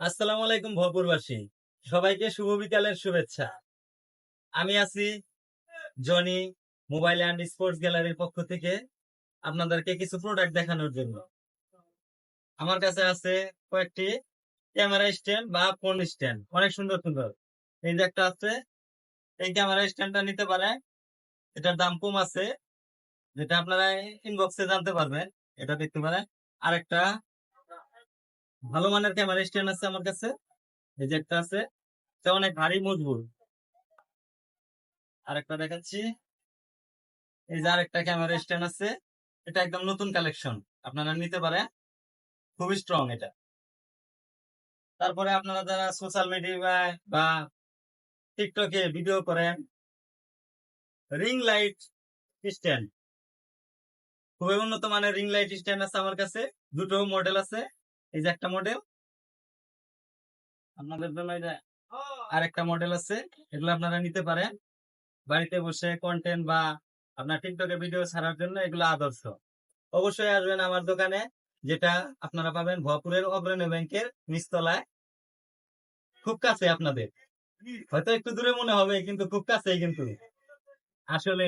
আসসালামু আলাইকুম ভরপুরবাসী, সবাইকে শুভ বিকালের শুভেচ্ছা। আমি আছি জনি মোবাইল অ্যান্ড স্পোর্টস গ্যালারির পক্ষ থেকে আপনাদেরকে কিছু প্রোডাক্ট দেখানোর জন্য। আমার কাছে আছে কয়েকটি ক্যামেরা স্ট্যান্ড বা ফোন স্ট্যান্ড, অনেক সুন্দর সুন্দর। এই যে একটা আছে, এই ক্যামেরা স্ট্যান্ডটা নিতে পারেন। এটার দাম কম আছে, যেটা আপনারা ইনবক্সে জানতে পারবেন। এটা দেখতে পারেন। আরেকটা ভালো মানের ক্যামেরা স্ট্যান্ড আছে আমার কাছে। এই যে একটা আছে, এটা অনেক ভারী মজবুত। আরেকটা দেখাচ্ছি, এই যে আরেকটা ক্যামেরা স্ট্যান্ড আছে, এটা একদম নতুন কালেকশন, আপনারা নিতে পারেন, খুবই স্ট্রং এটা। তারপরে আপনারা যারা সোশ্যাল মিডিয়ায় বা টিকটকে ভিডিও করেন, রিং লাইট স্ট্যান্ড, খুবই উন্নত মানের রিং লাইট স্ট্যান্ড আছে আমার কাছে। দুটো মডেল আছে, এই যে একটা মডেল আপনাদের জন্য, এই যে আরেকটা মডেল আছে। এগুলো আপনারা নিতে পারেন, বাড়িতে বসে কন্টেন্ট বা আপনার টিকটকে ভিডিও ছাড়ার জন্য এগুলো আদর্শ। অবশ্যই আসবেন আমার দোকানে, যেটা আপনারা পাবেন ভরপুরের অগ্রণী ব্যাংকের নিচতলায়, খুব কাছে আপনাদের। হয়তো একটু দূরে মনে হবে, কিন্তু খুব কাছেই কিন্তু আসলে।